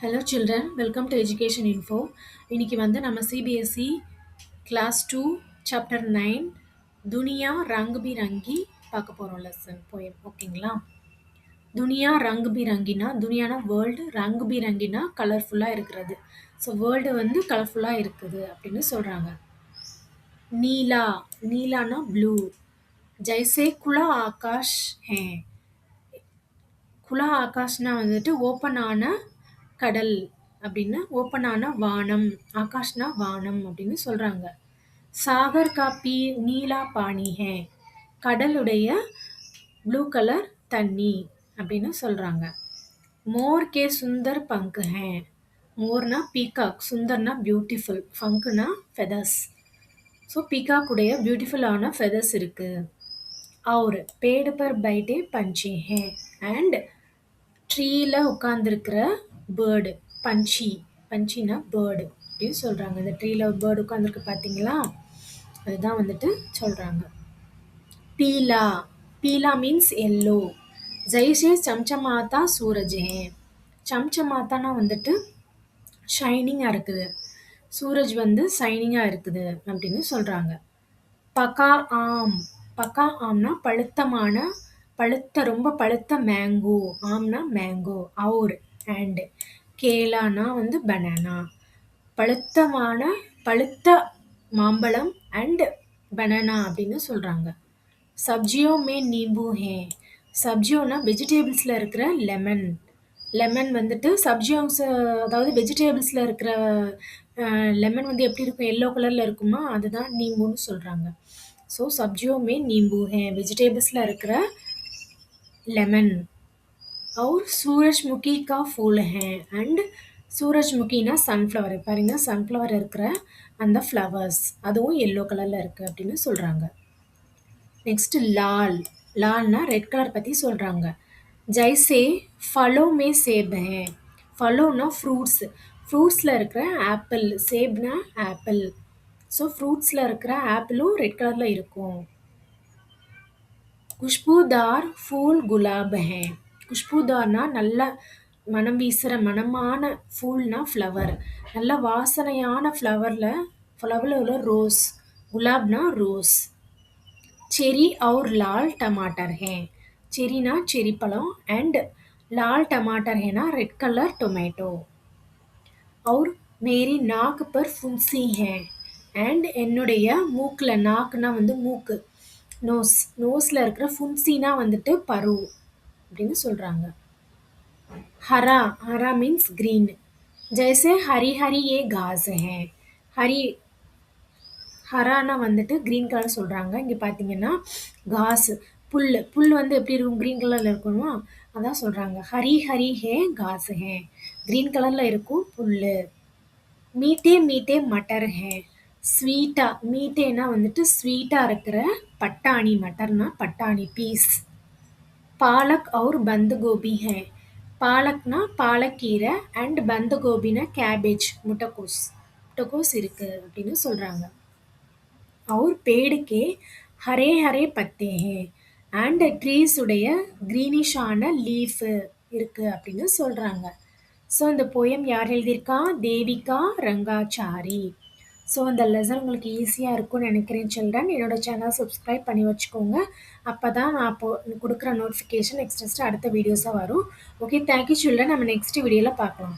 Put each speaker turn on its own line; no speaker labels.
Hello children, welcome to Education Info. இன்னைக்கு வந்து நம்ம CBSE Class 2 Chapter 9 துனியா ரங் பிரங்கி பார்க்க போறோம் லெசன் போயம் ஓகேங்களா. துனியா ரங் பிரங்கினா துனியானா வேர்ல்டு, ரங் பிரங்கினா கலர்ஃபுல்லாக இருக்கிறது. ஸோ வேர்ல்டு வந்து கலர்ஃபுல்லாக இருக்குது அப்படின்னு சொல்கிறாங்க. நீலா நீலானா ப்ளூ, ஜெய்சே குலா ஆகாஷ் ஹே, குலா ஆகாஷ்னா வந்துட்டு ஓப்பன் ஆன கடல் அப்படின்னு, ஓப்பன் ஆன வானம், ஆகாஷ்னா வானம் அப்படின்னு சொல்றாங்க. சாகர் கா நீலா பானி ஹே, கடலுடைய ப்ளூ கலர் தண்ணி அப்படின்னு சொல்றாங்க. மோர் கே சுந்தர் பங்க் ஹே, மோர்னா பீகாக், சுந்தர்னா பியூட்டிஃபுல், ஃபங்க்னா ஃபெதர்ஸ். ஸோ பீகாக்குடைய பியூட்டிஃபுல்லான ஃபெதர்ஸ் இருக்கு. और पेड़ पर बैठे पंछी हैं and ட்ரீல உட்காந்துருக்கிற பேர்டு பஞ்சி, பஞ்சினா பேர்டு அப்படின்னு சொல்கிறாங்க. இந்த ட்ரீல ஒரு பேர்டு உட்காந்துருக்கு பார்த்தீங்களா, அதுதான் வந்துட்டு சொல்கிறாங்க. பீலா பீலா மீன்ஸ் எல்லோ, ஜெய்சே சம்சமாத்தா சூரஜ் ஹே, சம்சமாத்தானா வந்துட்டு ஷைனிங்காக இருக்குது, சூரஜ் வந்து ஷைனிங்காக இருக்குது அப்படின்னு சொல்கிறாங்க. பகா ஆம், பகா ஆம்னா பழுத்தமான, பழுத்த ரொம்ப பழுத்த மேங்கோ, ஆம்னா மேங்கோ, அவுர் அண்ட் கேலானா வந்து பனானா, பழுத்தமான பழுத்த மாம்பழம் அண்ட் பனானா அப்படின்னு சொல்கிறாங்க. சப்ஜியோ மே நீம்பு ஹே, சப்ஜியோனா வெஜிடேபிள்ஸில் இருக்கிற லெமன், லெமன் வந்துட்டு சப்ஜியோஸ், அதாவது வெஜிடேபிள்ஸில் இருக்கிற லெமன் வந்து எப்படி இருக்கும், எல்லோ கலரில் இருக்குமா, அதுதான் நீம்புன்னு சொல்கிறாங்க. ஸோ சப்ஜியோ மே நீம்பு ஹே, வெஜிடேபிள்ஸில் இருக்கிற லெமன். और सूरजमुखी का फूल है அண்ட் சூரஜ்முகினா சன்ஃப்ளவர், பாருங்க சன்ஃப்ளவர் இருக்கிற அந்த ஃப்ளவர்ஸ் அதுவும் எல்லோ கலரில் இருக்குது அப்படின்னு சொல்கிறாங்க. நெக்ஸ்ட் லால், லால்னா ரெட் கலர் பற்றி சொல்கிறாங்க. ஜைசே ஃபலோ மே சேப் ஹே, ஃபலோனா ஃப்ரூட்ஸ், ஃப்ரூட்ஸில் இருக்கிற ஆப்பிள், சேப்னா ஆப்பிள். ஸோ ஃப்ரூட்ஸில் இருக்கிற ஆப்பிளும் ரெட் கலரில் இருக்கும். குஷ்பூதார் ஃபூல் குலாப் ஹே, குஷ்பூதார்னா நல்ல மனம் வீசுகிற மனமான, ஃபூல்னா ஃப்ளவர், நல்ல வாசனையான ஃப்ளவரில், ஃப்ளவரில் உள்ள ரோஸ், குலாப்னா ரோஸ். செரி और லால் டமாட்டர் ஹே, செரினா செரி பழம் அண்ட் லால் டமாட்டர் ஹேனா ரெட் கலர் டொமேட்டோ. और மேரி நாக் பர் ஃபுன்சி ஹே, அண்ட் என்னுடைய மூக்கில், நாக்குனா வந்து மூக்கு, நோஸ், நோஸில் இருக்கிற ஃபுன்சினா வந்துட்டு பரு அப்படின்னு சொல்கிறாங்க. ஹரா, ஹரா மீன்ஸ் க்ரீன், ஜெய்சே ஹரி ஹரி ஏ காஸ் ஹே, ஹரி ஹரானா வந்துட்டு க்ரீன் கலர் சொல்கிறாங்க. இங்கே பார்த்தீங்கன்னா காசு புல், புல் வந்து எப்படி இருக்கும், க்ரீன் கலரில் இருக்கணுமா, அதான் சொல்கிறாங்க. ஹரி ஹரி ஹே காசு ஹே, க்ரீன் கலரில் இருக்கும் புல். மீட்டே மீட்டே மட்டர் ஹே, ஸ்வீட்டாக, மீட்டேனா வந்துட்டு ஸ்வீட்டாக இருக்கிற பட்டாணி, மட்டர்னா பட்டாணி பீஸ். பாலக் और பந்து கோபி ஹே, பாலக்னா பாலக்கீரை அண்ட் பந்து கோபினா கேபேஜ், முட்டைக்கோஸ், முட்டைக்கோஸ் இருக்குது அப்படின்னு சொல்கிறாங்க. और पेड़ के हरे हरे पत्ते हैं அண்ட் ட்ரீஸ் உடைய க்ரீனிஷான லீஃப் இருக்கு அப்படின்னு சொல்கிறாங்க. ஸோ இந்த போயம் யார் எழுதியிருக்கா, தேவிகா ரங்காச்சாரி. ஸோ இந்த லெசன் உங்களுக்கு ஈஸியாக இருக்கும்னு நினைக்கிறேன் சில்ட்ரன். என்னோட சேனல் சப்ஸ்கிரைப் பண்ணி வச்சுக்கோங்க, அப்போ தான் நான் கொடுக்குற நோட்டிஃபிகேஷன் நெக்ஸ்ட் அடுத்த வீடியோஸாக வரும். ஓகே, தேங்க்யூ சில்ட்ரன், நம்ம நெக்ஸ்ட் வீடியோவில் பார்க்கலாம்.